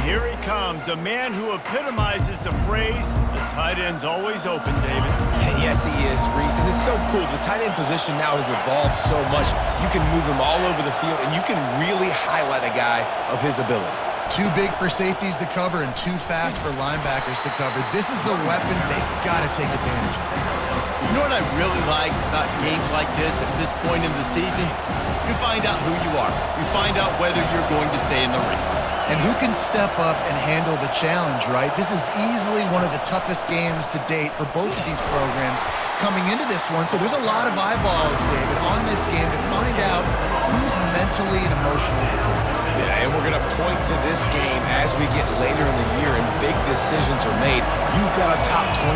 here he comes, a man who epitomizes the phrase, the tight end's always open, David. And yes, he is, Reese. And it's so cool. The tight end position now has evolved so much. You can move him all over the field, and you can really highlight a guy of his ability. Too big for safeties to cover and too fast for linebackers to cover. This is a weapon they've got to take advantage of. You know what I really like about games like this at this point in the season? You find out who you are. You find out whether you're going to stay in the race. And who can step up and handle the challenge, right? This is easily one of the toughest games to date for both of these programs coming into this one. So there's a lot of eyeballs, David, on this game to find out who's mentally and emotionally the toughest. Yeah, and we're going to point to this game as we get later in the year and big decisions are made. You've got a top 25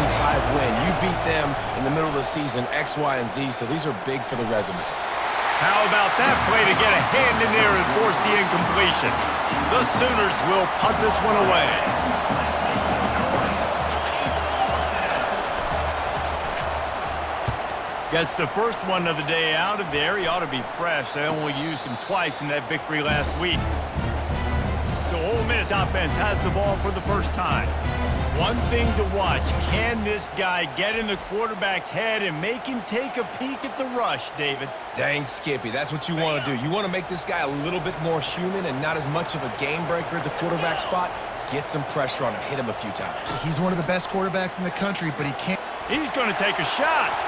win. You beat them in the middle of the season, X, Y, and Z, so these are big for the resume. How about that play to get a hand in there and force the incompletion? The Sooners will punt this one away. Gets the first one of the day out of there. He ought to be fresh. They only used him twice in that victory last week. So Ole Miss offense has the ball for the first time. One thing to watch, can this guy get in the quarterback's head and make him take a peek at the rush, David? Dang, Skippy, that's what you want to do. You want to make this guy a little bit more human and not as much of a game breaker at the quarterback spot. Get some pressure on him, hit him a few times. He's one of the best quarterbacks in the country, but he can't. He's going to take a shot.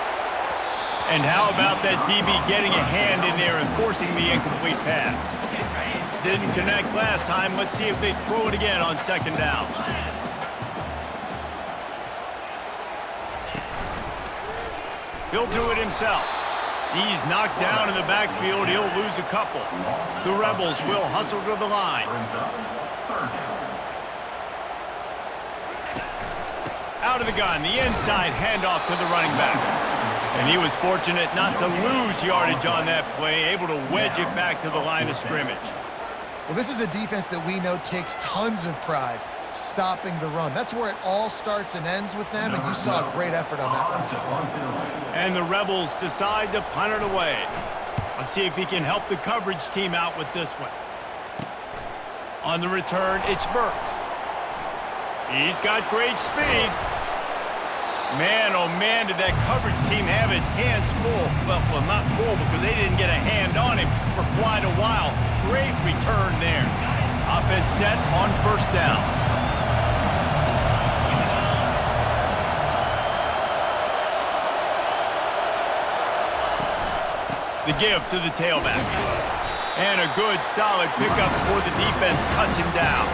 And how about that DB getting a hand in there and forcing the incomplete pass? Didn't connect last time. Let's see if they throw it again on second down. He'll do it himself. He's knocked down in the backfield. He'll lose a couple. The Rebels will hustle to the line. Out of the gun, the inside handoff to the running back. And he was fortunate not to lose yardage on that play, able to wedge it back to the line of scrimmage. Well, this is a defense that we know takes tons of pride stopping the run. That's where it all starts and ends with them, and you saw a great effort on that last play. And the Rebels decide to punt it away. Let's see if he can help the coverage team out with this one. On the return, it's Burks. He's got great speed. Man, oh man, did that coverage team have its hands full. Well, not full because they didn't get a hand on him for quite a while. Great return there. Offense set on first down. The give to the tailback. And a good, solid pickup before the defense cuts him down.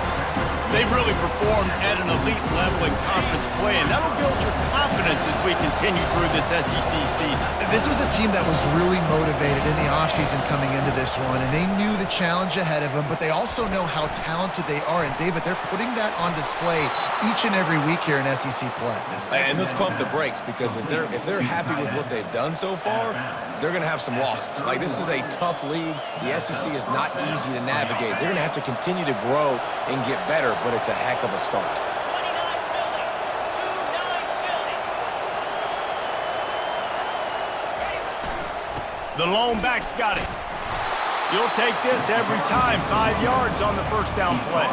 They've really performed at an elite level in conference play, and that'll build your confidence as we continue through this SEC season. This was a team that was really motivated in the offseason coming into this one, and they knew the challenge ahead of them, but they also know how talented they are. And, David, they're putting that on display each and every week here in SEC play. And let's pump the brakes, because if they're happy with what they've done so far, they're going to have some losses. Like, this is a tough league. The SEC is not easy to navigate. They're going to have to continue to grow and get better, but it's a heck of a start. The lone back's got it. You'll take this every time. 5 yards on the first down play.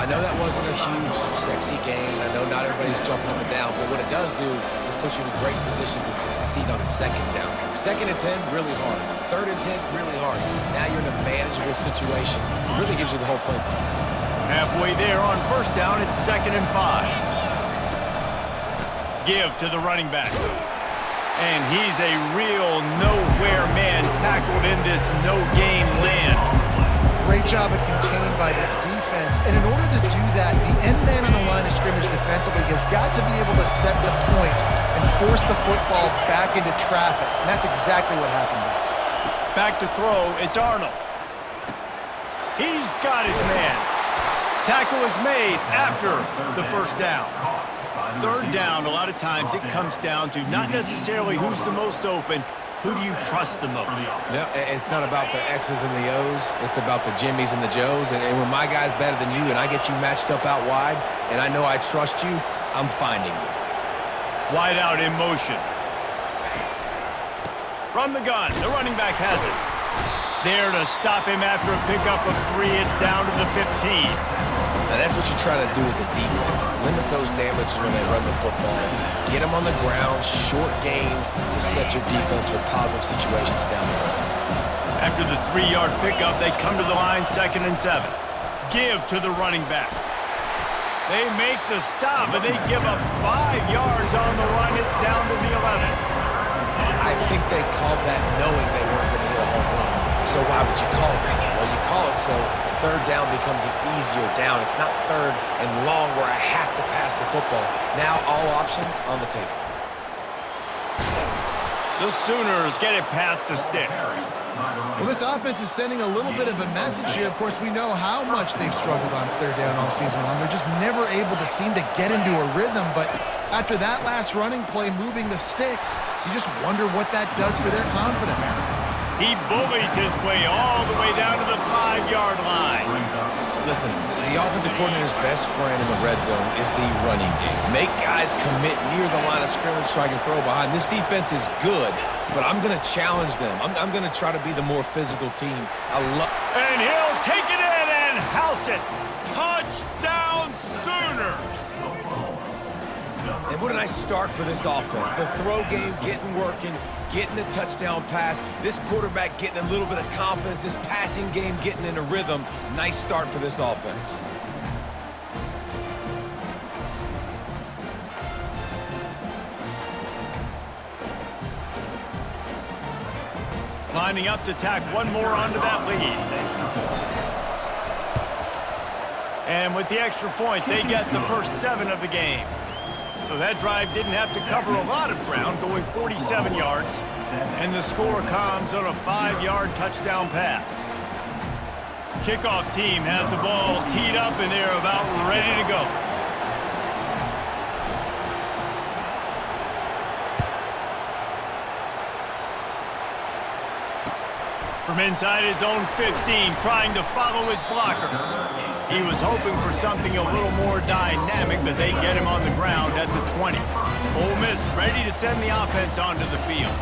I know that wasn't a huge, sexy game. I know not everybody's jumping up and down, but what it does do is put you in a great position to succeed on second down. Second and 10, really hard. Third and 10, really hard. Now you're in a manageable situation. It really gives you the whole playbook. Halfway there on first down, it's 2nd and 5. Give to the running back. And he's a real nowhere man tackled in this no-gain land. Great job of contained by this defense. And in order to do that, the end man on the line of scrimmage defensively has got to be able to set the point and force the football back into traffic. And that's exactly what happened there. Back to throw, it's Arnold. He's got his man. Tackle is made after the first down. Third down, a lot of times it comes down to not necessarily who's the most open, who do you trust the most? No, it's not about the X's and the O's. It's about the Jimmys and the Joes. And when my guy's better than you and I get you matched up out wide and I know I trust you, I'm finding you. Wide out in motion. From the gun, the running back has it. There to stop him after a pickup of 3, it's down to the 15. And that's what you're trying to do as a defense. Limit those damages when they run the football. Get them on the ground, short gains to set your defense for positive situations down the road. After the 3-yard pickup, they come to the line 2nd and 7. Give to the running back. They make the stop, and they give up 5 yards on the run. It's down to the 11. I think they called that knowing they weren't going to hit a home run. So why would you call it that? Well, you call it so third down becomes an easier down. It's not third and long where I have to pass the football. Now all options on the table. The Sooners get it past the sticks. Well, this offense is sending a little bit of a message here. Of course, we know how much they've struggled on third down all season long. They're just never able to seem to get into a rhythm. But after that last running play moving the sticks, you just wonder what that does for their confidence. He bullies his way all the way down to the 5-yard line. Listen, the offensive coordinator's best friend in the red zone is the running game. Make guys commit near the line of scrimmage so I can throw behind. This defense is good, but I'm going to challenge them. I'm going to try to be the more physical team. And he'll take it in and house it. Touchdown, Sooners. And what a nice start for this offense. The throw game getting working, getting the touchdown pass. This quarterback getting a little bit of confidence. This passing game getting in a rhythm. Nice start for this offense. Lining up to tack one more onto that lead. And with the extra point, they get the first 7 of the game. So that drive didn't have to cover a lot of ground, going 47 yards. And the score comes on a 5-yard touchdown pass. Kickoff team has the ball teed up, and they're about ready to go. From inside his own 15, trying to follow his blockers. He was hoping for something a little more dynamic, but they get him on the ground at the 20. Ole Miss ready to send the offense onto the field.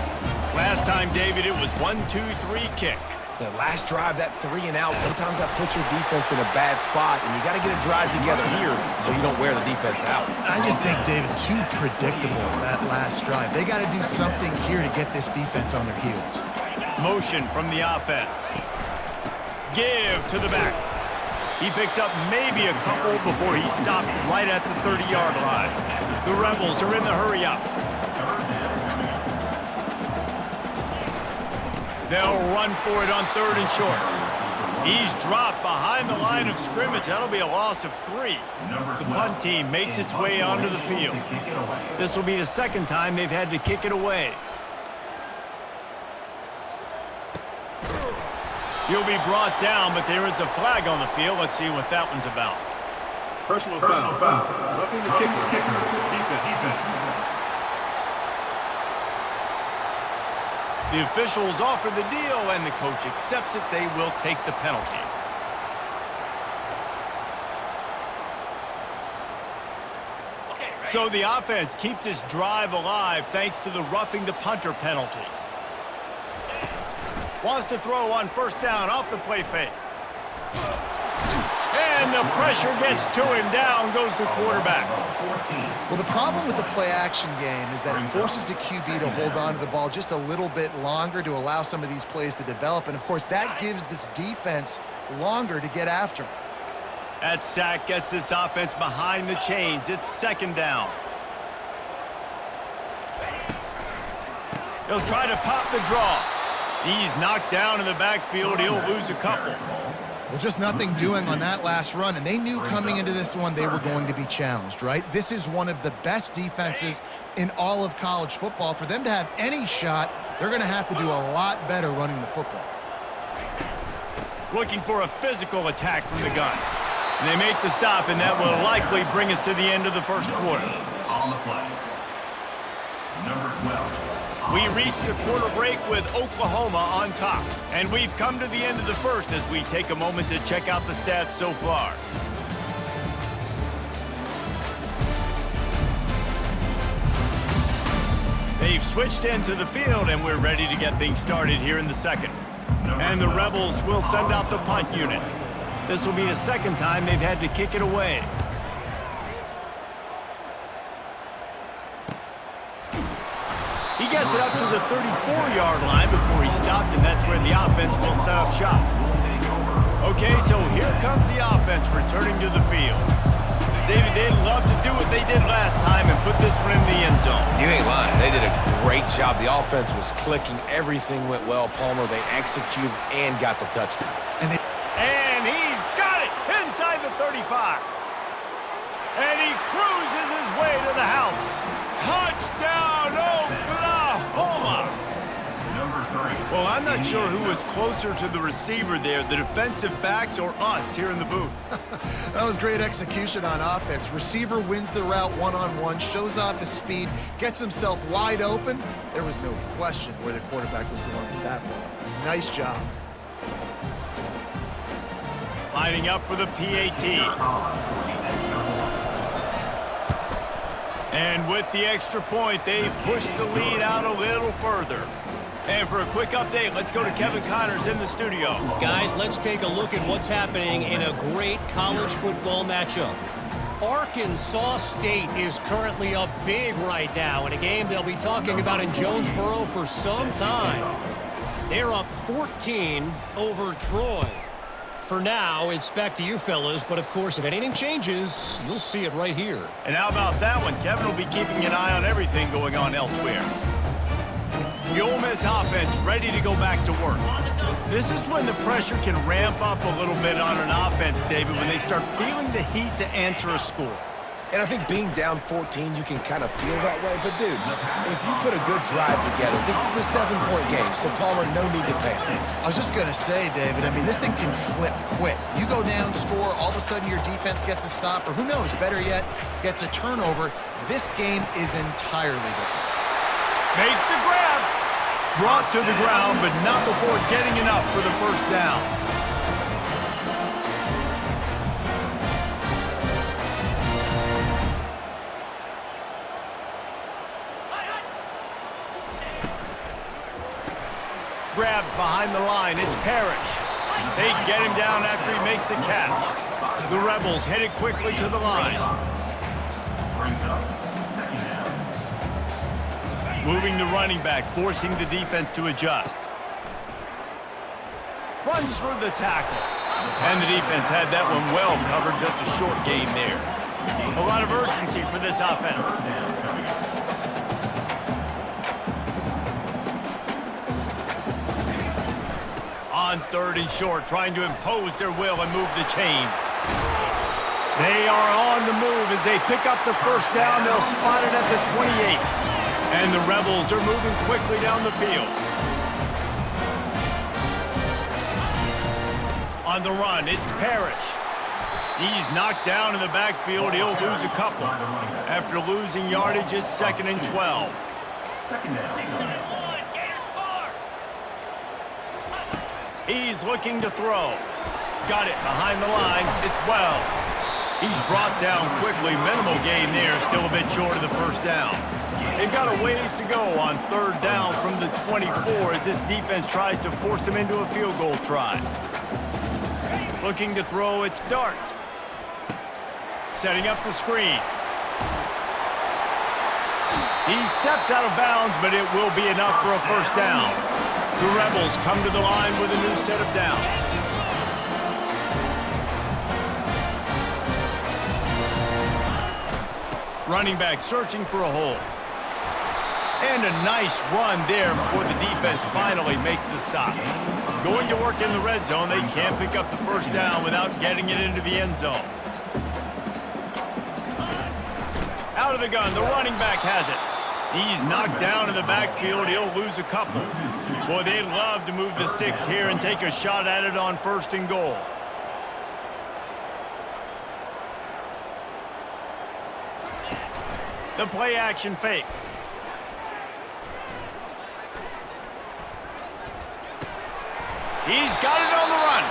Last time, David, it was 1-2-3 kick. The last drive, that 3 and out, sometimes that puts your defense in a bad spot, and you got to get a drive together here so you don't wear the defense out. I just think, David, too predictable, that last drive. They got to do something here to get this defense on their heels. Motion from the offense. Give to the back. He picks up maybe a couple before he stopped right at the 30-yard line. The Rebels are in the hurry-up. They'll run for it on 3rd and short. He's dropped behind the line of scrimmage. That'll be a loss of 3. The punt team makes its way onto the field. This will be the second time they've had to kick it away. He'll be brought down, but there is a flag on the field. Let's see what that one's about. Personal foul. Roughing the kicker. Defense. The officials offer the deal, and the coach accepts it. They will take the penalty. So the offense keeps this drive alive thanks to the roughing the punter penalty. Wants to throw on 1st down off the play fake. And the pressure gets to him. Down goes the quarterback. Well, the problem with the play-action game is that it forces the QB to hold on to the ball just a little bit longer to allow some of these plays to develop. And, of course, that gives this defense longer to get after him. That sack gets this offense behind the chains. It's 2nd down. He'll try to pop the draw. He's knocked down in the backfield. He'll lose a couple. Well, just nothing doing on that last run, and they knew coming into this one they were going to be challenged, right? This is one of the best defenses in all of college football. For them to have any shot, they're going to have to do a lot better running the football. Looking for a physical attack from the gun. And they make the stop, and that will likely bring us to the end of the 1st quarter. On the play. Number 12. We reach the quarter break with Oklahoma on top. And we've come to the end of the 1st as we take a moment to check out the stats so far. They've switched into the field, and we're ready to get things started here in the 2nd. And the Rebels will send out the punt unit. This will be the second time they've had to kick it away. He gets it up to the 34-yard line before he stopped, and that's where the offense will set up shop. Okay, so here comes the offense returning to the field. David, they'd love to do what they did last time and put this one in the end zone. You ain't lying. They did a great job. The offense was clicking. Everything went well, Palmer. They executed and got the touchdown. And he's got it inside the 35. And he cruises his way to the house. Touchdown, Oklahoma! Well, I'm not sure who was closer to the receiver there, the defensive backs or us here in the booth. That was great execution on offense. Receiver wins the route one-on-one, shows off his speed, gets himself wide open. There was no question where the quarterback was going with that ball. Nice job. Lining up for the PAT. And with the extra point, they push the lead out a little further. And for a quick update, let's go to Kevin Connors in the studio. Guys, let's take a look at what's happening in a great college football matchup. Arkansas State is currently up big right now in a game they'll be talking about in Jonesboro for some time. They're up 14 over Troy. For now, it's back to you fellas, but of course, if anything changes, you'll see it right here. And how about that one? Kevin will be keeping an eye on everything going on elsewhere. The Ole Miss offense ready to go back to work. This is when the pressure can ramp up a little bit on an offense, David, when they start feeling the heat to answer a score. And I think being down 14, you can kind of feel that way. But, dude, if you put a good drive together, this is a 7-point game, so, Palmer, no need to panic. I was just going to say, David, I mean, this thing can flip quick. You go down, score, all of a sudden your defense gets a stop, or who knows, better yet, gets a turnover. This game is entirely different. Makes the grab. Brought to the ground, but not before getting enough for the first down. Grabbed behind the line. It's Parrish. They get him down after he makes the catch. The Rebels headed quickly to the line. Moving the running back, forcing the defense to adjust. Runs through the tackle. And the defense had that one well covered, just a short gain there. A lot of urgency for this offense. On 3rd and short, trying to impose their will and move the chains. They are on the move as they pick up the first down. They'll spot it at the 28. And the Rebels are moving quickly down the field. On the run, it's Parrish. He's knocked down in the backfield. He'll lose a couple. After losing yardage, it's 2nd and 12. He's looking to throw. Got it behind the line. It's Wells. He's brought down quickly. Minimal gain there. Still a bit short of the first down. They've got a ways to go on 3rd down from the 24 as this defense tries to force them into a field goal try. Looking to throw, it's Dart. Setting up the screen. He steps out of bounds, but it will be enough for a first down. The Rebels come to the line with a new set of downs. Running back searching for a hole. And a nice run there before the defense finally makes the stop. Going to work in the red zone, they can't pick up the first down without getting it into the end zone. Out of the gun, the running back has it. He's knocked down in the backfield. He'll lose a couple. Boy, they'd love to move the sticks here and take a shot at it on 1st and goal. The play action fake. He's got it on the run.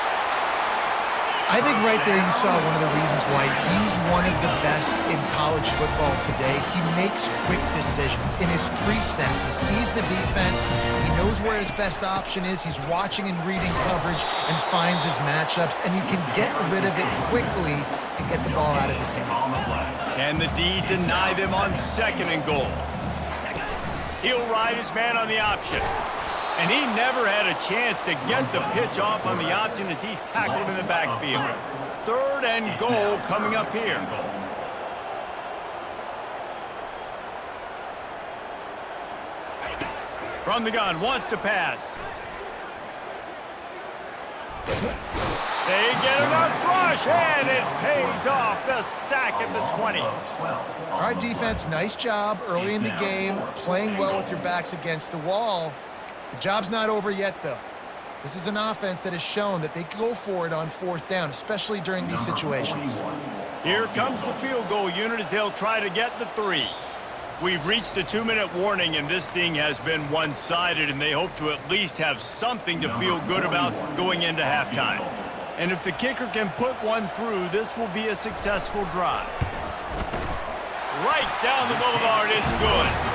I think right there you saw one of the reasons why he's one of the best in college football today. He makes quick decisions. In his pre-snap, he sees the defense, he knows where his best option is, he's watching and reading coverage and finds his matchups, and he can get rid of it quickly and get the ball out of his hand. Can the D deny them on 2nd and goal? He'll ride his man on the option. And he never had a chance to get the pitch off on the option as he's tackled in the backfield. 3rd and goal coming up here. From the gun, wants to pass. They get enough rush, and it pays off the sack at the 20. All right, defense, nice job early in the game, playing well with your backs against the wall. The job's not over yet, though. This is an offense that has shown that they can go for it on 4th down, especially during these situations. Here comes the field goal unit as they'll try to get the 3. We've reached the 2-minute warning, and this thing has been one-sided, and they hope to at least have something to feel good about going into halftime. And if the kicker can put one through, this will be a successful drive. Right down the boulevard, it's good.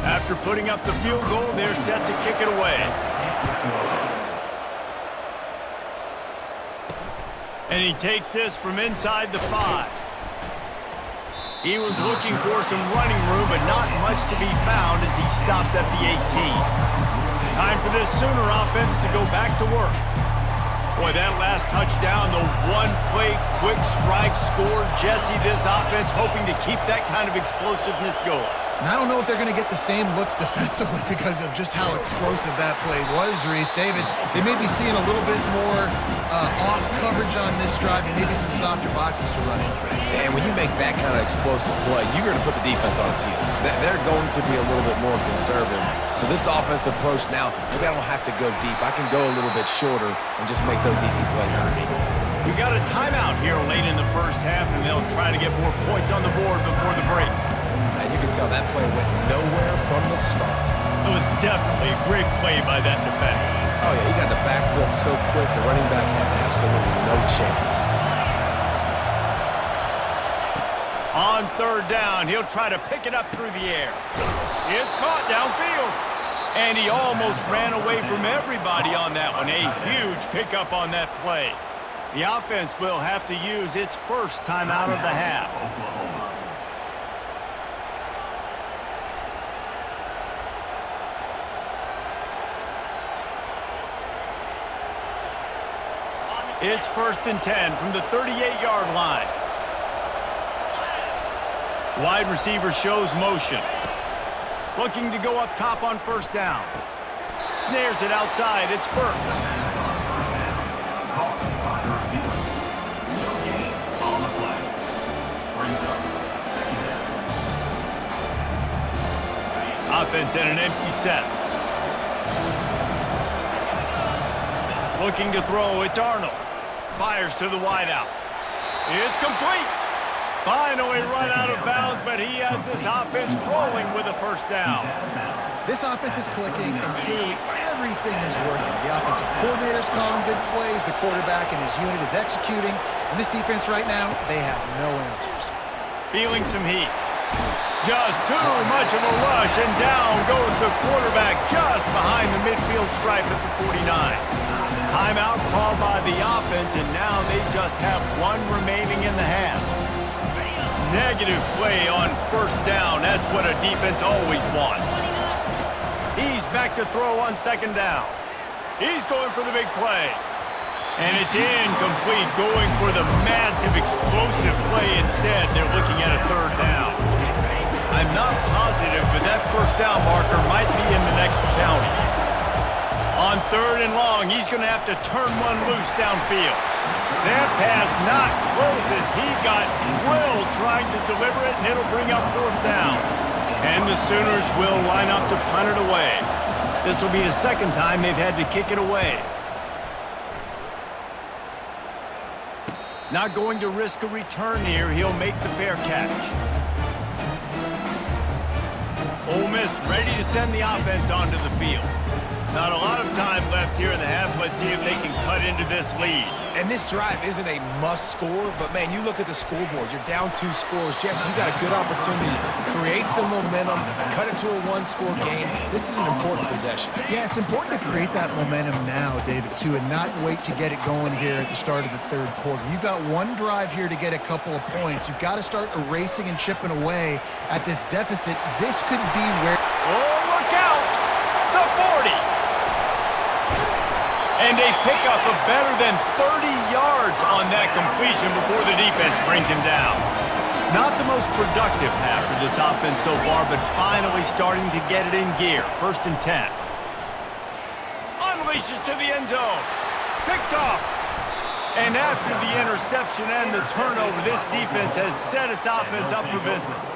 After putting up the field goal, they're set to kick it away. And he takes this from inside the 5. He was looking for some running room, but not much to be found as he stopped at the 18. Time for this Sooner offense to go back to work. Boy, that last touchdown, the one-play quick strike scored. Jesse, this offense hoping to keep that kind of explosiveness going. And I don't know if they're going to get the same looks defensively because of just how explosive that play was, Reese. David, they may be seeing a little bit more off coverage on this drive and maybe some softer boxes to run into. And when you make that kind of explosive play, you're going to put the defense on its heels. They're going to be a little bit more conservative. So this offensive approach now, maybe I don't have to go deep. I can go a little bit shorter and just make those easy plays underneath. We got a timeout here late in the first half, and they'll try to get more points on the board before the break. And you can tell that play went nowhere from the start. It was definitely a great play by that defender. Oh, yeah, he got the backfield so quick, the running back had absolutely no chance. On 3rd down, he'll try to pick it up through the air. It's caught downfield. And he almost ran away from everybody on that one. A huge pickup on that play. The offense will have to use its first timeout of the half. It's 1st and 10 from the 38-yard line. Wide receiver shows motion. Looking to go up top on 1st down. Snares it outside. It's Burks. Offense in an empty set. Looking to throw. It's Arnold. Fires to the wideout. It's complete. Finally run out of bounds, but he has this offense rolling with a 1st down. This offense is clicking, and clearly everything is working. The offensive coordinator's calling good plays, the quarterback and his unit is executing, and this defense right now, they have no answers. Feeling some heat. Just too much of a rush, and down goes the quarterback just behind the midfield stripe at the 49. Timeout called by the offense, and now they just have one remaining in the half. Negative play on 1st down. That's what a defense always wants. He's back to throw on 2nd down. He's going for the big play. And it's incomplete, going for the massive explosive play instead. They're looking at a 3rd down. I'm not positive, but that 1st down marker might be in the next county. On 3rd and long, he's going to have to turn one loose downfield. That pass not close as he got drilled trying to deliver it, and it'll bring up 4th down. And the Sooners will line up to punt it away. This will be the 2nd time they've had to kick it away. Not going to risk a return here. He'll make the fair catch. Miss ready to send the offense onto the field. Not a lot of time left here in the half. Let's see if they can cut into this lead. And this drive isn't a must score, but man, you look at the scoreboard. You're down 2 scores. Jesse, you got a good opportunity to create some momentum, cut it to a 1-score game. This is an important possession. Yeah, it's important to create that momentum now, David, too, and not wait to get it going here at the start of the third quarter. You've got one drive here to get a couple of points. You've got to start erasing and chipping away at this deficit. This could be where... Oh, look out! The 40! And a pickup of better than 30 yards on that completion before the defense brings him down. Not the most productive half for this offense so far, but finally starting to get it in gear. 1st and 10. Unleashes to the end zone. Picked off. And after the interception and the turnover, this defense has set its offense up for business.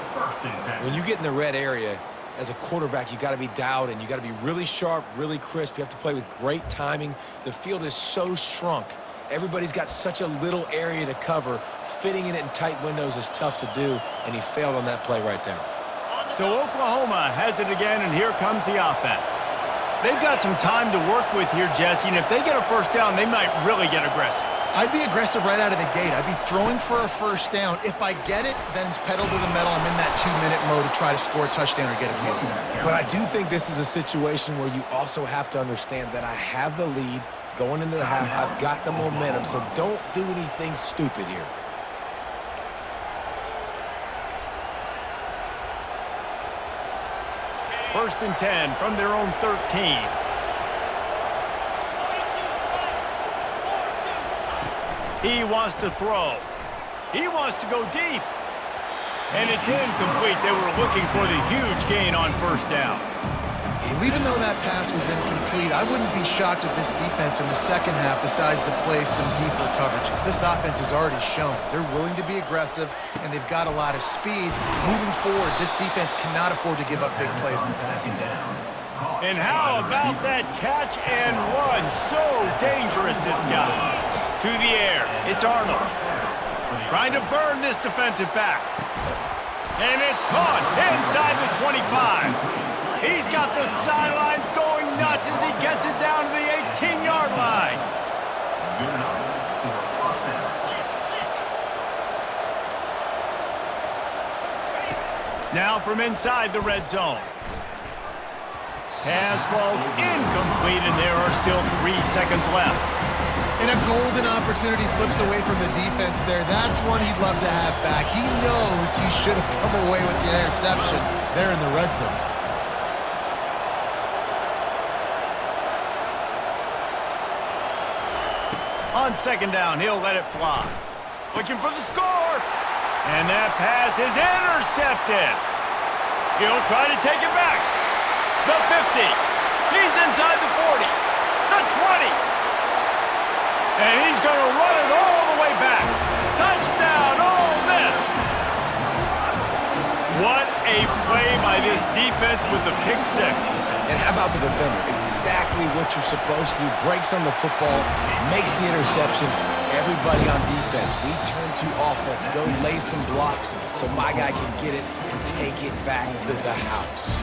When you get in the red area, as a quarterback, you got to be dialed in. You got to be really sharp, really crisp. You have to play with great timing. The field is so shrunk. Everybody's got such a little area to cover. Fitting in it in tight windows is tough to do, and he failed on that play right there. So Oklahoma has it again, and here comes the offense. They've got some time to work with here, Jesse, and if they get a first down, they might really get aggressive. I'd be aggressive right out of the gate. I'd be throwing for a first down. If I get it, then it's pedal to the metal. I'm in that 2-minute mode to try to score a touchdown or get a field goal. But I do think this is a situation where you also have to understand that I have the lead going into the half. I've got the momentum, so don't do anything stupid here. First and 10 from their own 13. He wants to throw. He wants to go deep. And it's incomplete. They were looking for the huge gain on first down. Well, even though that pass was incomplete, I wouldn't be shocked if this defense in the second half decides to play some deeper coverages. This offense has already shown they're willing to be aggressive, and they've got a lot of speed. Moving forward, this defense cannot afford to give up big plays in the passing game. And how about that catch and run? So dangerous, this guy. To the air, it's Arnold. Trying to burn this defensive back. And it's caught inside the 25. He's got the sideline going nuts as he gets it down to the 18-yard line. Now from inside the red zone. Pass falls incomplete, and there are still 3 seconds left. And a golden opportunity slips away from the defense there. That's one he'd love to have back. He knows he should have come away with the interception there in the red zone. On second down, he'll let it fly. Looking for the score. And that pass is intercepted. He'll try to take it back. The 50. He's inside the 40. The 20. And he's going to run it all the way back. Touchdown, Ole Miss. What a play by this defense with the pick six. And how about the defender? Exactly what you're supposed to do. Breaks on the football, makes the interception. Everybody on defense, we turn to offense. Go lay some blocks so my guy can get it and take it back to the house.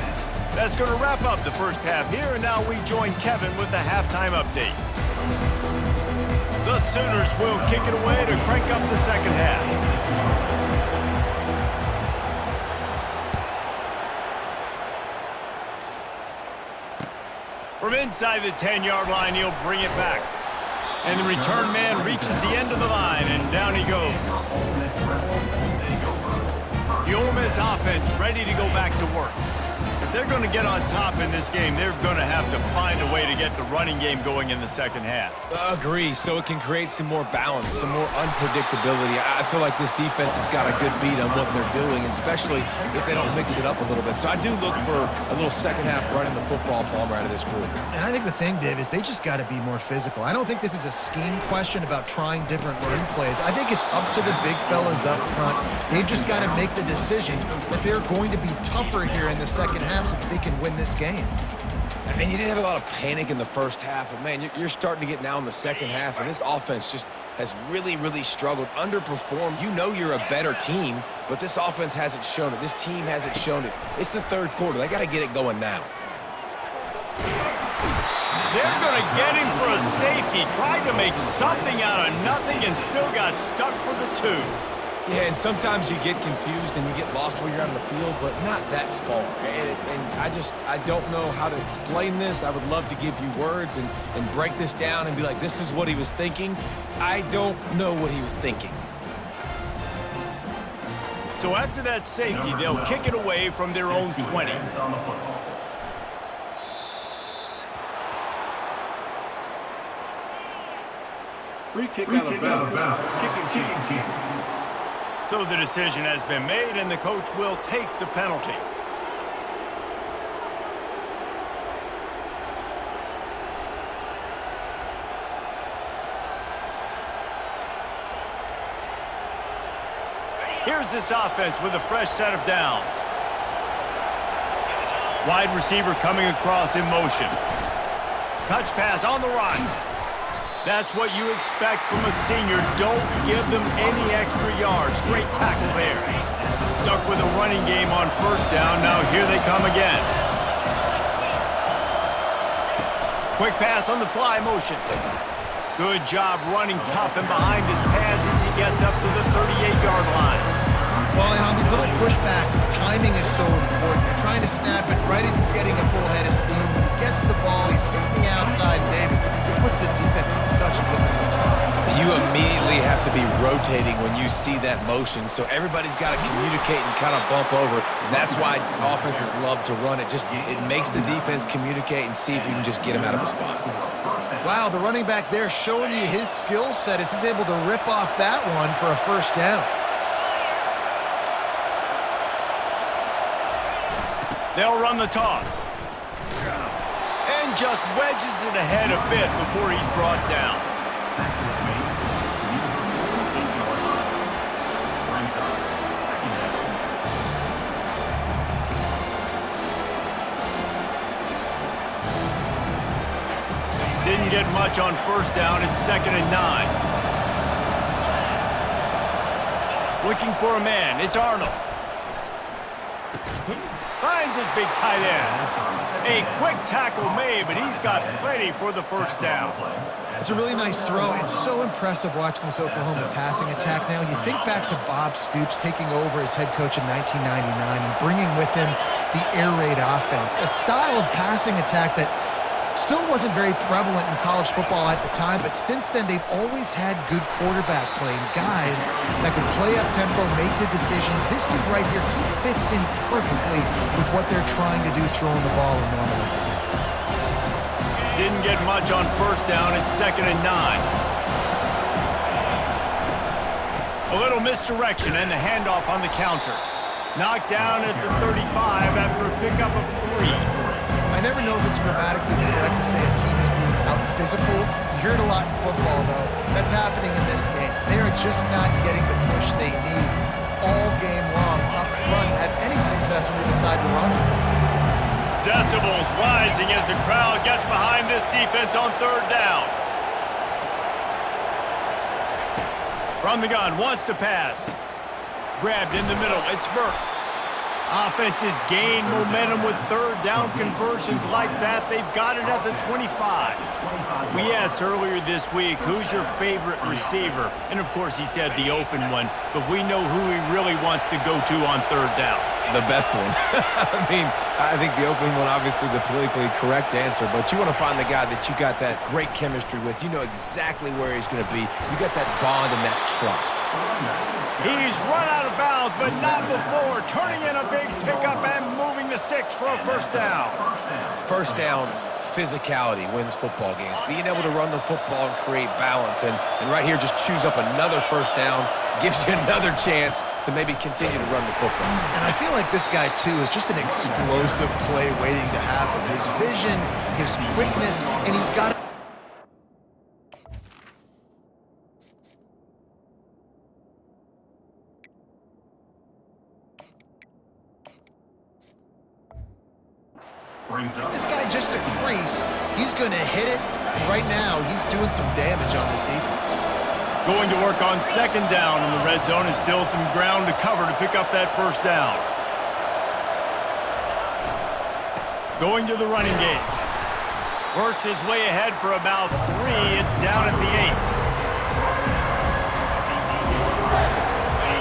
That's going to wrap up the first half here, and now we join Kevin with the halftime update. The Sooners will kick it away to crank up the second half. From inside the 10-yard line, he'll bring it back. And the return man reaches the end of the line, and down he goes. The Ole Miss offense ready to go back to work. If they're going to get on top in this game, they're going to have to find a way to get the running game going in the second half. Agree, so it can create some more balance, some more unpredictability. I feel like this defense has got a good beat on what they're doing, especially if they don't mix it up a little bit. So I do look for a little second half running the football Palmer out of this group. And I think the thing, Dave, is they just got to be more physical. I don't think this is a scheme question about trying different run plays. I think it's up to the big fellas up front. They've just got to make the decision that they're going to be tougher here in the second half so that they can win this game. And you didn't have a lot of panic in the first half, but man, you're starting to get now in the second half, and this offense just has really struggled, underperformed. You know you're a better team, but this offense hasn't shown it. This team hasn't shown it. It's the third quarter. They got to get it going now. They're going to get him for a safety. Tried to make something out of nothing and still got stuck for the 2. Yeah, and sometimes you get confused and you get lost when you're out of the field, but not that far. And I don't know how to explain this. I would love to give you words and break this down and be like, this is what he was thinking. I don't know what he was thinking. So after that safety, they'll kick it away from their own 20. Free kick out of bounds. Kicking team. So the decision has been made, and the coach will take the penalty. Here's this offense with a fresh set of downs. Wide receiver coming across in motion. Touch pass on the run. That's what you expect from a senior. Don't give them any extra yards. Great tackle there. Stuck with a running game on first down. Now here they come again. Quick pass on the fly motion. Good job running tough and behind his pads as he gets up to the 38-yard line. Well, and on these little push passes, timing is so important. You're trying to snap it right as he's getting a full head of steam. When he gets the ball, he's hitting the outside, and David, it puts the defense in such a difficult spot. You immediately have to be rotating when you see that motion, so everybody's got to communicate and kind of bump over. That's why offenses love to run it. It makes the defense communicate and see if you can just get him out of a spot. Wow, the running back there showing you his skill set as he's able to rip off that one for a first down. They'll run the toss. And just wedges it ahead a bit before he's brought down. Didn't get much on first down. It's 2nd and 9. Looking for a man. It's Arnold. Finds his big tight end. A quick tackle made, but he's got plenty for the first down. It's a really nice throw. It's so impressive watching this Oklahoma passing attack now. You think back to Bob Stoops taking over as head coach in 1999 and bringing with him the air raid offense, a style of passing attack that still wasn't very prevalent in college football at the time, but since then they've always had good quarterback play and guys that could play up tempo, make good decisions. This dude right here, he fits in perfectly with what they're trying to do throwing the ball in normal. Didn't get much on first down. It's 2nd and 9. A little misdirection and the handoff on the counter. Knocked down at the 35 after a pickup of 3. I never know if it's grammatically correct to say a team is being out-physicaled. You hear it a lot in football, though. That's happening in this game. They are just not getting the push they need all game long up front to have any success when they decide to run it. Decibels rising as the crowd gets behind this defense on third down. From the gun, wants to pass. Grabbed in the middle, it's Burks. Offenses gain momentum with third down conversions like that. They've got it at the 25. We asked earlier this week, who's your favorite receiver? And of course he said the open one, but we know who he really wants to go to on third down. The best one. I mean, I think the open one, obviously the politically correct answer, but you want to find the guy that you got that great chemistry with. You know exactly where he's going to be. You got that bond and that trust. He's run out of bounds, but not before. Turning in a big pickup and moving the sticks for a first down. First down, physicality wins football games. Being able to run the football and create balance. And right here, just choose up another first down, gives you another chance to maybe continue to run the football. And I feel like this guy, too, is just an explosive play waiting to happen. His vision, his quickness, and he's got it. This guy just a crease. He's going to hit it. Right now, he's doing some damage on this defense. Going to work on second down in the red zone, and still some ground to cover to pick up that first down. Going to the running game. Works his way ahead for about 3. It's down at the 8.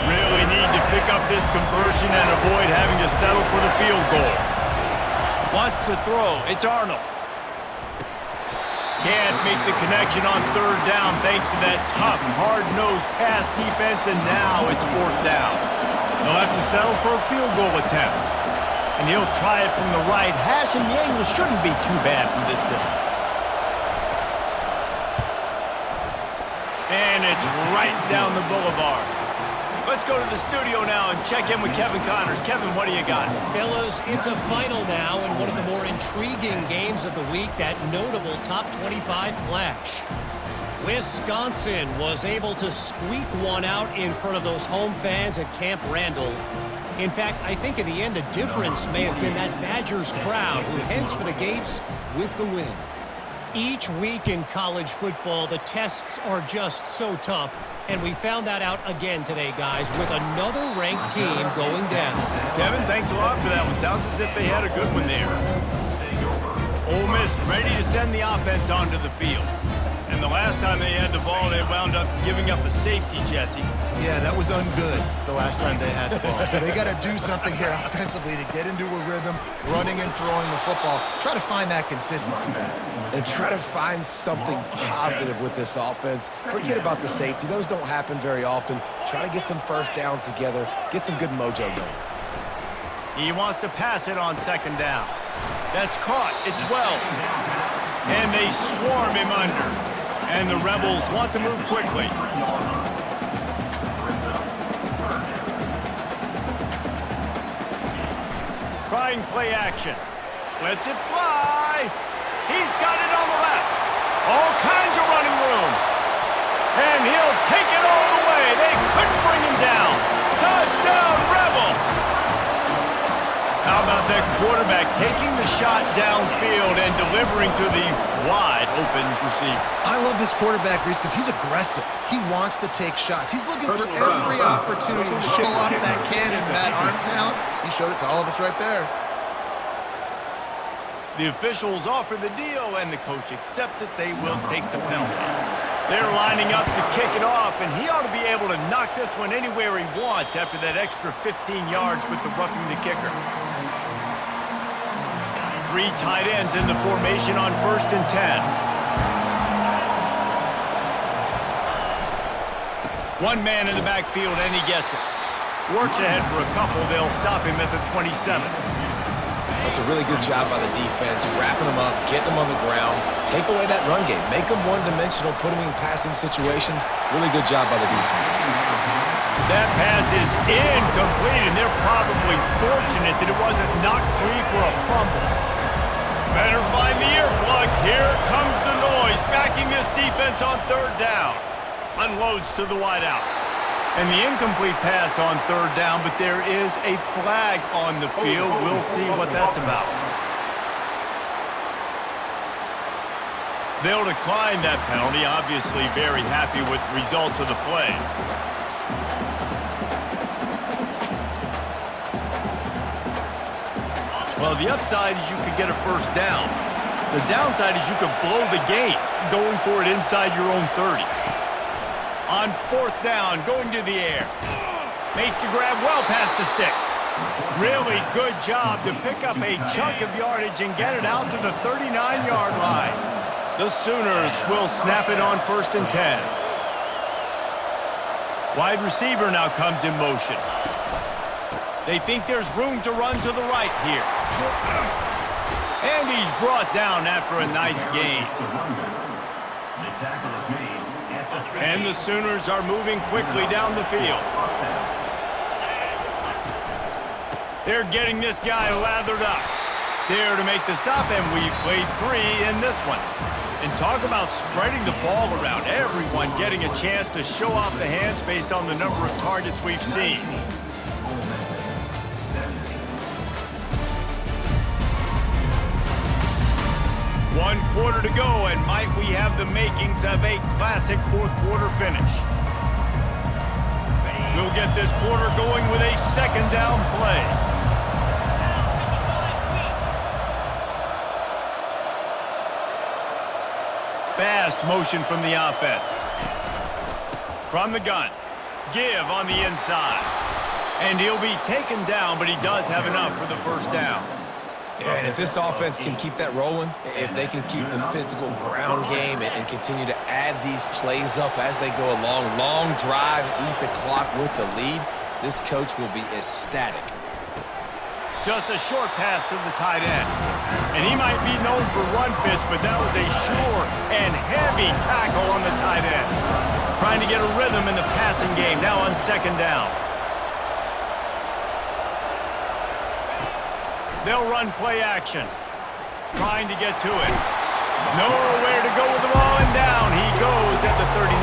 Really need to pick up this conversion and avoid having to settle for the field goal. Wants to throw. It's Arnold. Can't make the connection on third down thanks to that tough, hard-nosed pass defense, and now it's fourth down. They'll have to settle for a field goal attempt. And he'll try it from the right hash, and the angle shouldn't be too bad from this distance. And it's right down the boulevard. Let's go to the studio now and check in with Kevin Connors. Kevin, what do you got? Fellas, it's a final now in one of the more intriguing games of the week, that notable top 25 clash. Wisconsin was able to squeak one out in front of those home fans at Camp Randall. In fact, I think in the end, the difference may have been that Badgers crowd who heads for the gates with the win. Each week in college football, the tests are just so tough. And we found that out again today, guys, with another ranked team going down. Kevin, thanks a lot for that one. Sounds as if they had a good one there. Ole Miss ready to send the offense onto the field. And the last time they had the ball, they wound up giving up a safety, Jesse. Yeah, that was ungood the last time they had the ball. So they got to do something here offensively to get into a rhythm, running and throwing the football. Try to find that consistency back. And try to find something positive with this offense. Forget about the safety. Those don't happen very often. Try to get some first downs together. Get some good mojo going. He wants to pass it on second down. That's caught. It's Wells. And they swarm him under. And the Rebels want to move quickly. Trying play action. Lets it fly. He's got it on the left. All kinds of running room. And he'll take it all the way. They couldn't bring him down. Touchdown, Rebels. How about that quarterback taking the shot downfield and delivering to the wide open receiver? I love this quarterback, Reese, because he's aggressive. He wants to take shots. He's looking for every opportunity to show off that cannon, that arm talent. He showed it to all of us right there. The officials offer the deal, and the coach accepts it. They will take the penalty. They're lining up to kick it off, and he ought to be able to knock this one anywhere he wants after that extra 15 yards with the roughing the kicker. 3 tight ends in the formation on 1st and 10. One man in the backfield, and he gets it. Works ahead for a couple. They'll stop him at the 27. That's a really good job by the defense, wrapping them up, getting them on the ground, take away that run game, make them one-dimensional, put them in passing situations. Really good job by the defense. That pass is incomplete, and they're probably fortunate that it wasn't knocked free for a fumble. Better find the earplugs. Here comes the noise, backing this defense on 3rd down. Unloads to the wideout. And the incomplete pass on 3rd down, but there is a flag on the field. We'll see what that's about. They'll decline that penalty, obviously very happy with the results of the play. Well, the upside is you could get a first down. The downside is you could blow the game going for it inside your own 30. On 4th down, going to the air. Makes the grab well past the sticks. Really good job to pick up a chunk of yardage and get it out to the 39-yard line. The Sooners will snap it on 1st and 10. Wide receiver now comes in motion. They think there's room to run to the right here. And he's brought down after a nice gain. And the Sooners are moving quickly down the field. They're getting this guy lathered up. There to make the stop, and we've played 3 in this one. And talk about spreading the ball around. Everyone getting a chance to show off the hands based on the number of targets we've seen. One quarter to go, and might we have the makings of a classic 4th quarter finish. We'll get this quarter going with a second down play. Fast motion from the offense. From the gun. Give on the inside. And he'll be taken down, but he does have enough for the first down. Yeah, and if this offense can keep that rolling, if they can keep the physical ground game and continue to add these plays up as they go along, long drives, eat the clock with the lead, this coach will be ecstatic. Just a short pass to the tight end. And he might be known for run fits, but that was a sure and heavy tackle on the tight end. Trying to get a rhythm in the passing game, now on second down. They'll run play action. Trying to get to it. Nowhere to go with the ball, and down he goes at the 39.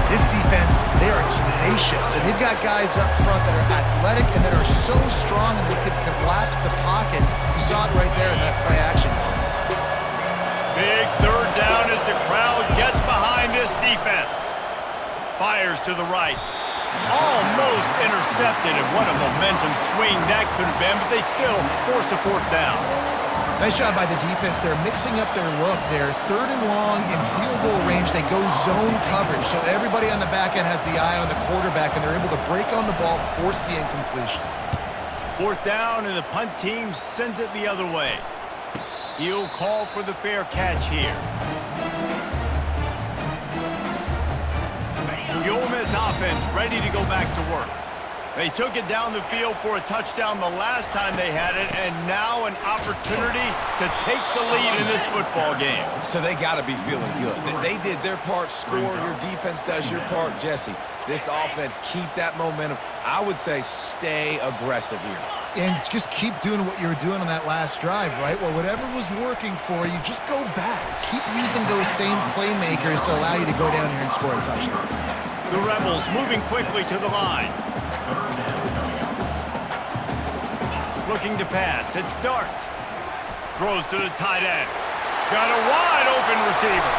This defense, they are tenacious, and they've got guys up front that are athletic and that are so strong and they could collapse the pocket. You saw it right there in that play action. Big third down as the crowd gets behind this defense. Fires to the right. Almost intercepted, and what a momentum swing that could have been, but they still force a fourth down. Nice job by the defense. They're mixing up their look. They're third and long in field goal range. They go zone coverage, so everybody on the back end has the eye on the quarterback, and they're able to break on the ball, force the incompletion. Fourth down, and the punt team sends it the other way. He'll call for the fair catch here. The Ole Miss offense ready to go back to work. They took it down the field for a touchdown the last time they had it, and now an opportunity to take the lead in this football game. So they got to be feeling good. They did their part, score. Your defense does your part. Jesse, this offense, keep that momentum. I would say stay aggressive here. And just keep doing what you were doing on that last drive, right? Well, whatever was working for you, just go back. Keep using those same playmakers to allow you to go down here and score a touchdown. The Rebels moving quickly to the line. Looking to pass. It's Dart. Throws to the tight end. Got a wide open receiver.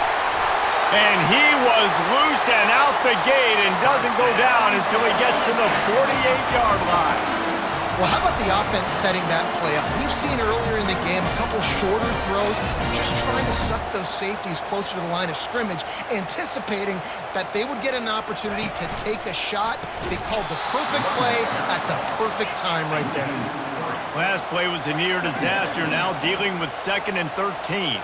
And he was loose and out the gate and doesn't go down until he gets to the 48-yard line. Well, how about the offense setting that play up? We've seen earlier in the game a couple shorter throws, just trying to suck those safeties closer to the line of scrimmage, anticipating that they would get an opportunity to take a shot. They called the perfect play at the perfect time right there. Last play was a near disaster, now dealing with 2nd and 13.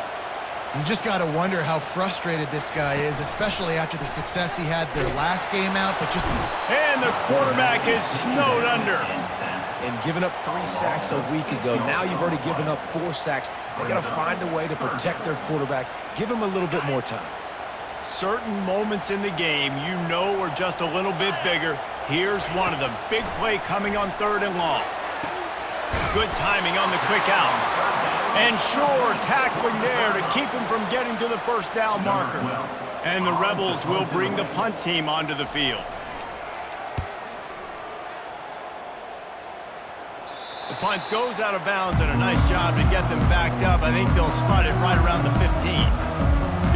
You just got to wonder how frustrated this guy is, especially after the success he had their last game out, but just... And the quarterback is snowed under. And giving up 3 sacks a week ago. Now you've already given up 4 sacks. They got to find a way to protect their quarterback. Give him a little bit more time. Certain moments in the game you know are just a little bit bigger. Here's one of them. Big play coming on 3rd and long. Good timing on the quick out. And sure, tackling there to keep him from getting to the first down marker. And the Rebels will bring the punt team onto the field. The punt goes out of bounds, and a nice job to get them backed up. I think they'll spot it right around the 15.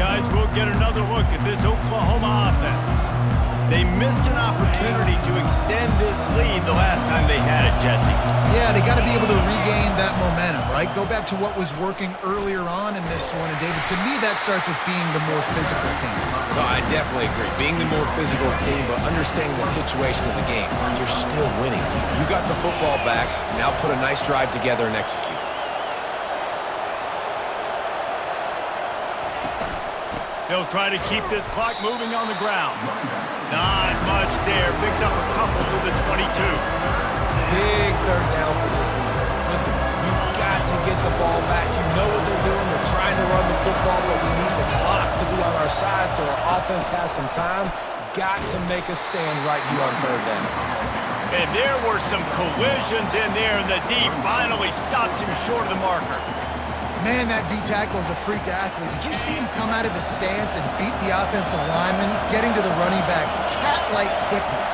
Guys, we'll get another look at this Oklahoma offense. They missed an opportunity to extend this lead the last time they had it, Jesse. Yeah, they got to be able to regain that momentum, right? Go back to what was working earlier on in this one. And, David, to me, that starts with being the more physical team. No, I definitely agree. Being the more physical team, but understanding the situation of the game. You're still winning. You got the football back. Now put a nice drive together and execute. They'll try to keep this clock moving on the ground. Not much there. Picks up a couple to the 22. Big third down for this defense. Listen, you've got to get the ball back. You know what they're doing. They're trying to run the football, but we need the clock to be on our side so our offense has some time. Got to make a stand right here on 3rd down. And there were some collisions in there, and the D finally stopped him short of the marker. Man, that D tackle is a freak athlete. Did you see him come out of the stance and beat the offensive lineman, getting to the running back? Cat-like quickness.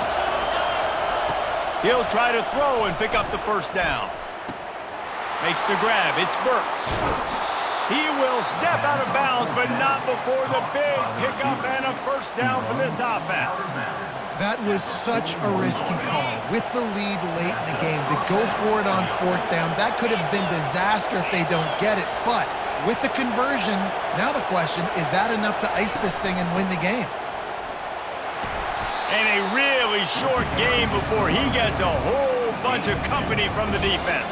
He'll try to throw and pick up the first down. Makes the grab. It's Burks. He will step out of bounds, but not before the big pickup and a first down for this offense. That was such a risky call. With the lead late in the game, to go for it on 4th down, that could have been disaster if they don't get it. But with the conversion, now the question, is that enough to ice this thing and win the game? And a really short game before he gets a whole bunch of company from the defense.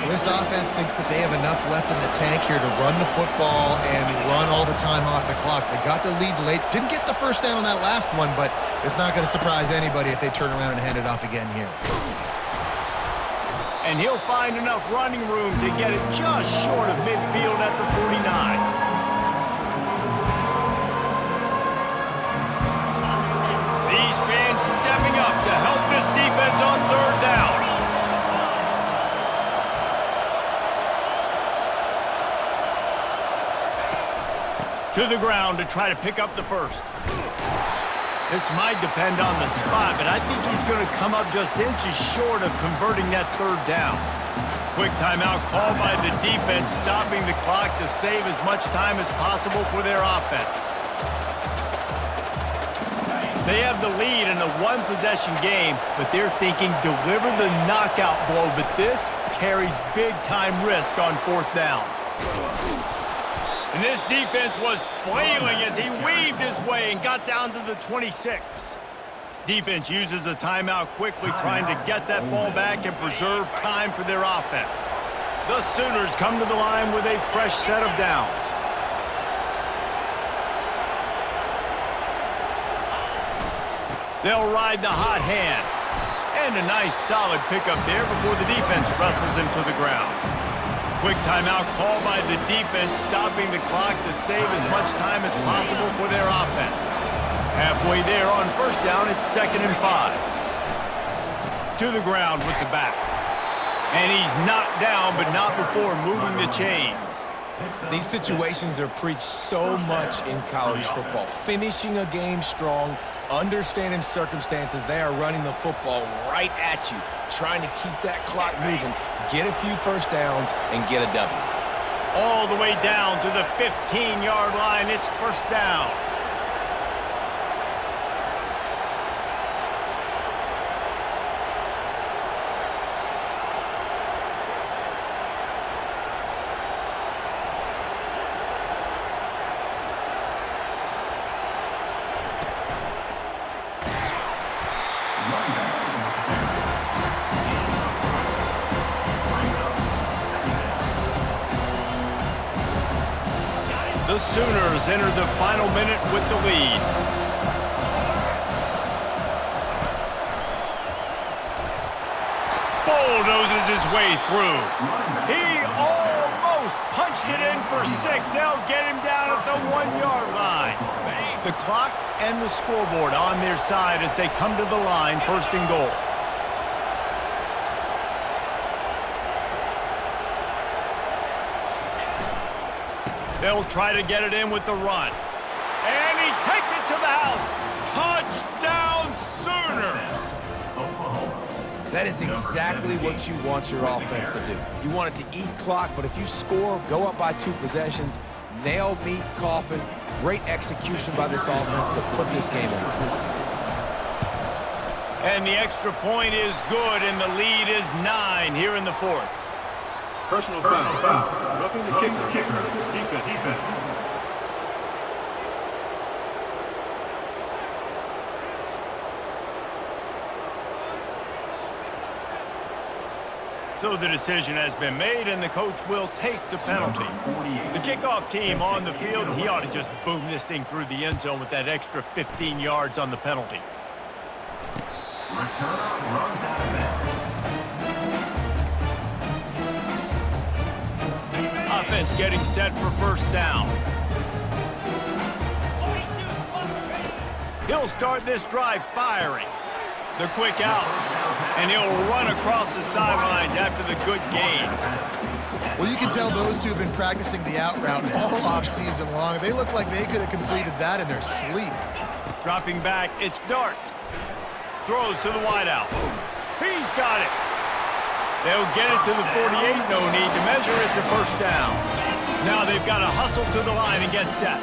This offense thinks that they have enough left in the tank here to run the football and run all the time off the clock. They got the lead late. Didn't get the first down on that last one, but it's not going to surprise anybody if they turn around and hand it off again here. And he'll find enough running room to get it just short of midfield at the 49. These fans stepping up to help this defense on 3rd down. To the ground to try to pick up the first. This might depend on the spot, but I think he's going to come up just inches short of converting that 3rd down. Quick timeout called by the defense, stopping the clock to save as much time as possible for their offense. They have the lead in a one-possession game, but they're thinking deliver the knockout blow, but this carries big-time risk on 4th down. And this defense was flailing as he weaved his way and got down to the 26. Defense uses a timeout quickly, trying to get that ball back and preserve time for their offense. The Sooners come to the line with a fresh set of downs. They'll ride the hot hand. And a nice solid pickup there before the defense wrestles him to the ground. Quick timeout called by the defense, stopping the clock to save as much time as possible for their offense. Halfway there on 1st down, it's 2nd and 5. To the ground with the back. And he's knocked down, but not before moving the chains. These situations are preached so much in college football. Finishing a game strong, understanding circumstances. They are running the football right at you, trying to keep that clock moving, get a few first downs, and get a W. All the way down to the 15-yard line. It's 1st down. The Sooners enter the final minute with the lead. Bulldozes his way through. He almost punched it in for 6. They'll get him down at the 1-yard line. The clock and the scoreboard on their side as they come to the line, 1st and goal. They'll try to get it in with the run. And he takes it to the house. Touchdown, Sooners! That is exactly what you want your offense to do. You want it to eat clock, but if you score, go up by 2 possessions, nail, meet, coffin, great execution by this offense to put this game away. And the extra point is good, and the lead is 9 here in the 4th. Personal foul. Roughing the kicker. Defense. So the decision has been made, and the coach will take the penalty. The kickoff team on the field, and he ought to just boom this thing through the end zone with that extra 15 yards on the penalty. Offense getting set for 1st down. He'll start this drive firing. The quick out. And he'll run across the sidelines after the good gain. Well, you can tell those two have been practicing the out route all off-season long. They look like they could have completed that in their sleep. Dropping back, it's Dart. Throws to the wideout. He's got it. They'll get it to the 48, no need to measure it to 1st down. Now they've got to hustle to the line and get set.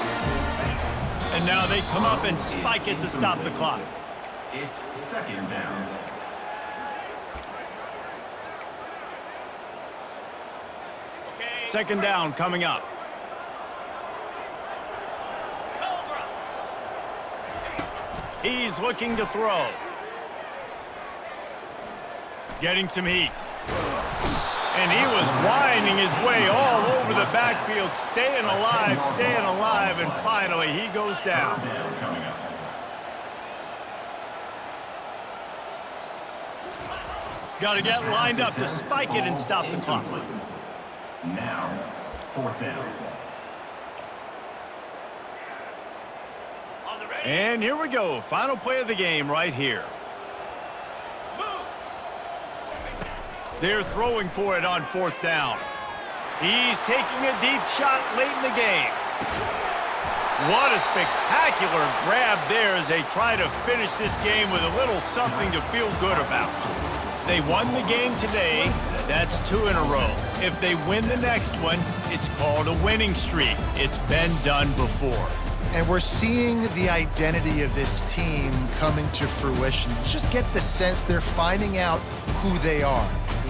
And now they come up and spike it to stop the clock. It's second down. Second down coming up. He's looking to throw. Getting some heat. And he was winding his way all over the backfield, staying alive, and finally he goes down. Got to get lined up to spike it and stop the clock. Now, fourth down. And here we go. Final play of the game right here. They're throwing for it on fourth down. He's taking a deep shot late in the game. What a spectacular grab there as they try to finish this game with a little something to feel good about. They won the game today. That's 2 in a row. If they win the next one, it's called a winning streak. It's been done before. And we're seeing the identity of this team coming to fruition. You just get the sense they're finding out who they are,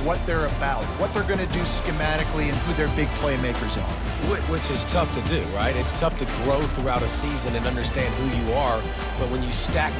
what they're about, what they're going to do schematically, and who their big playmakers are. Which is tough to do, right? It's tough to grow throughout a season and understand who you are, but when you stack